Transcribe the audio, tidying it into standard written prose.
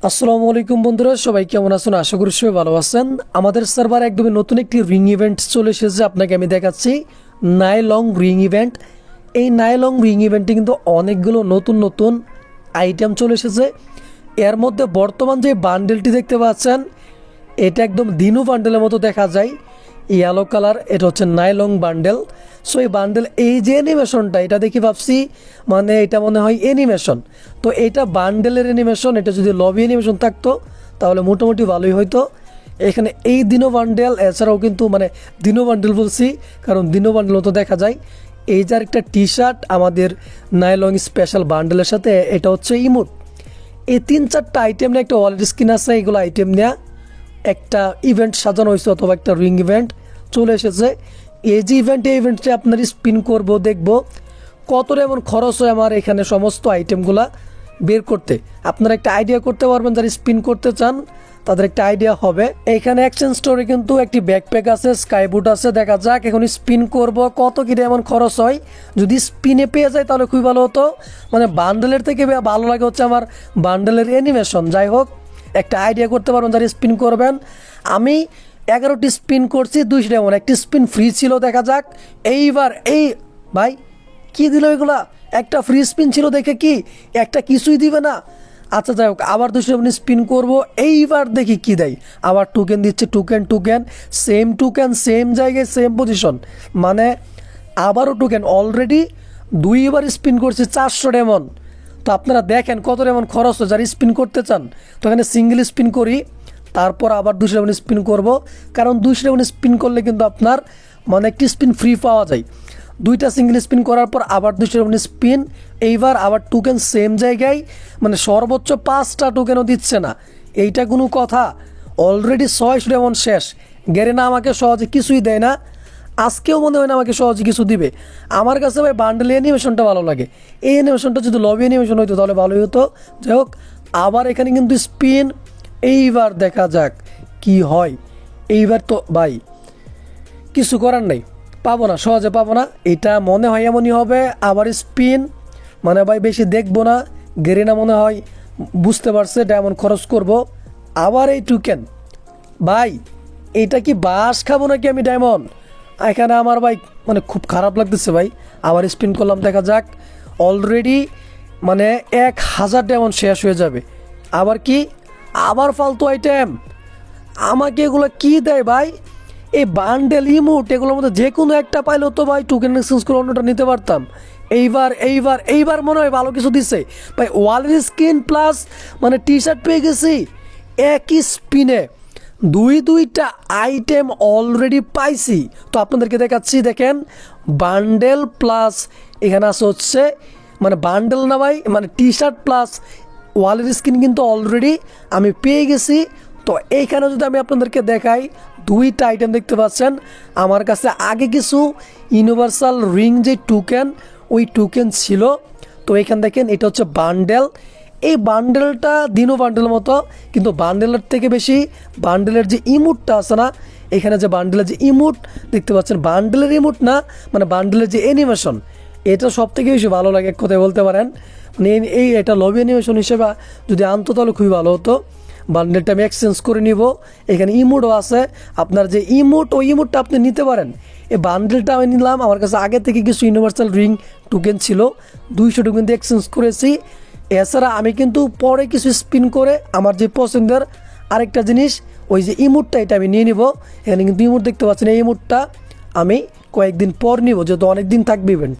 আসসালামু আলাইকুম বন্ধুরা, সবাই কেমন আছেন? আশা করি সবাই ভালো আছেন। আমাদের সার্ভারে একদমই নতুন একটি রিং ইভেন্ট চলে এসেছে। আপনাকে আমি দেখাচ্ছি নাইলং রিং ইভেন্ট। এই নাইলং রিং ইভেন্টে কিন্তু অনেকগুলো নতুন নতুন আইটেম চলে এসেছে। এর মধ্যে বর্তমান যে বান্ডেলটি দেখতে পাচ্ছেন, এটা একদম দিনু বান্ডেলের মতো দেখা যায়। ইয়েলো কালার, এটা হচ্ছে নাইলং বান্ডেল। সো এই বান্ডেল, এই যে অ্যানিমেশনটা, এটা দেখি ভাবছি মানে এটা মনে হয় অ্যানিমেশন। তো এটা বান্ডেলের অ্যানিমেশন। এটা যদি লবি অ্যানিমেশন থাকতো তাহলে মোটামুটি ভালোই হয়তো। এখানে এই দিনো বান্ডেল, এছাড়াও কিন্তু মানে দিনো বান্ডেল বলছি কারণ দিনো বান্ডেল মতো দেখা যায়। এই যে একটা টি শার্ট আমাদের নাইলং স্পেশাল বান্ডেলের সাথে, এটা হচ্ছে ইমোট। এই 3-4টা আইটেম নিয়ে একটা ওয়ালেট স্কিন আছে। এগুলো আইটেম নেওয়া একটা ইভেন্ট সাজানো হয়েছে, অথবা একটা রিং ইভেন্ট চলে এসেছে। এই যে ইভেন্টে আপনার স্পিন করব, দেখব কতটা এমন খরচ হয় আমার এখানে সমস্ত আইটেমগুলা বের করতে। আপনারা একটা আইডিয়া করতে পারবেন, যারা স্পিন করতে চান তাদের একটা আইডিয়া হবে। এখানে এক্সচেঞ্জ স্টোরে কিন্তু একটি ব্যাকপ্যাক আছে, স্কাই বুট আছে। দেখা যাক এখন স্পিন করব কত কি এমন খরচ হয়। যদি স্পিনে পেয়ে যায় তাহলে খুবই ভালো হতো। মানে বান্ডেলের থেকে ভালো লাগে হচ্ছে আমার বান্ডেলের অ্যানিমেশন। যাই হোক, একটা আইডিয়া করতে পারবেন যারা স্পিন করবেন। আমি 11টি স্পিন করছি, 200 এমন একটি স্পিন ফ্রি ছিল। দেখা যাক এইবার এই ভাই কি দিল এগুলা। একটা ফ্রি স্পিন ছিল দেখে কি একটা কিছুই দিবে না। আচ্ছা যাই হোক, আবার 200 এমন স্পিন করব। এইবার দেখি কি দেয়। আবার টোকেন দিচ্ছে, টোকেন সেম জায়গায় সেম পজিশন, মানে আবারও টোকেন। অলরেডি 2বার স্পিন করছি 400 এমন। তো আপনারা দেখেন কত এমন খরচ হয় যারা স্পিন করতে চান। তো এখানে সিঙ্গেল স্পিন করি, তারপর আবার 200 এমন স্পিন করব। কারণ 200 এমন স্পিন করলে কিন্তু আপনার মানে একটি স্পিন ফ্রি পাওয়া যায়। 2টা সিঙ্গেল স্পিন করার পর আবার 200 এমন স্পিন। এইবার আবার টোকেন সেম জায়গায়, মানে সর্বোচ্চ 5টা টোকেনও দিচ্ছে না। এইটা কোনো কথা? অলরেডি 600 এমন শেষ। গেরে না আমাকে সহজে কিছুই দেয় না। আজকেও মনে হয় না আমাকে সহজে কিছু দিবে। আমার কাছে ভাই বান্ডেল অ্যানিমেশনটা ভালো লাগে। এই অ্যানিমেশনটা যদি লবি অ্যানিমেশন হইতো তাহলে ভালোই হতো। যাই হোক, আবার এখানে কিন্তু স্পিন। এইবার দেখা যাক কি হয়। এইবার তো ভাই কিছু করার নেই, পাবো না, সহজে পাবো না। এটা মনে হয় এমনই হবে। আবার স্পিন, মানে ভাই বেশি দেখবো না। গেরিনা মনে হয় বুঝতে পারছে ডায়মন্ড খরচ করব। আবার এই টোকেন, ভাই এটা কি বাস খাবো নাকি আমি ডায়মন্ড? এখানে আমার ভাই মানে খুব খারাপ লাগতেছে ভাই। আবার স্পিন করলাম, দেখা যাক। অলরেডি মানে 1000 ডায়মন্ড শেষ হয়ে যাবে। আবার কি, আবার ফালতু আইটেম। আমাকে এগুলো কি দেয় ভাই? এই বান্ডেল ইমোট এগুলোর মধ্যে যে কোনো একটা পাইলেও তো ভাই টোকেন এক্সচেঞ্জ করে অন্যটা নিতে পারতাম। এইবার মনে হয় ভালো কিছু দিচ্ছে ভাই। ওয়ালের স্কিন প্লাস মানে টি শার্ট পেয়ে গেছি একই স্পিনে। দুইটা আইটেম অলরেডি পাইছি। তো আপনাদেরকে দেখাচ্ছি, দেখেন বান্ডেল প্লাস এখানে আছে হচ্ছে মানে বান্ডেল না ভাই, মানে টি শার্ট প্লাস ওয়ালের স্কিন কিন্তু অলরেডি আমি পেয়ে গেছি। তো এইখানে যদি আমি আপনাদেরকে দেখাই, 2টা আইটেম দেখতে পাচ্ছেন আমার কাছে। আগে কিছু ইউনিভার্সাল রিং যে টোকেন, ওই টোকেন ছিল। তো এখানে দেখেন এটা হচ্ছে বান্ডেল। এই বান্ডেলটা দিনো বান্ডেলের মতো, কিন্তু বান্ডেলের থেকে বেশি বান্ডেলের যে ইমোটটা আছে না, এখানে যে বান্ডেলের যে ইমোট দেখতে পাচ্ছেন, বান্ডেলের ইমোট না, মানে বান্ডেলের যে অ্যানিমেশন, এটা সব থেকে বেশি ভালো লাগে এক কথায় বলতে পারেন। মানে এটা লবি অ্যানিমেশন হিসেবে যদি আনতো তাহলে খুবই ভালো হতো। বান্ডেলটা আমি এক্সচেঞ্জ করে নিব। এখানে ইমোটও আছে, আপনার যে ইমোট, ওই ইমোটটা আপনি নিতে পারেন। এই বান্ডেলটা আমি নিলাম। আমার কাছে আগে থেকে কিছু ইউনিভার্সাল রিং টোকেন ছিল, 200 টোকেন দিয়ে এক্সচেঞ্জ করেছি। এছাড়া আমি কিন্তু পরে কিছু স্পিন করে আমার যে পছন্দের আরেকটা জিনিস, ওই যে ইমোটটা, এটা আমি নিয়ে নিব। এখানে কিন্তু ইমোট দেখতে পাচ্ছেন, এই ইমোটটা আমি কয়েকদিন পর নিব, যেহেতু অনেক দিন থাকবে ইভেন্ট।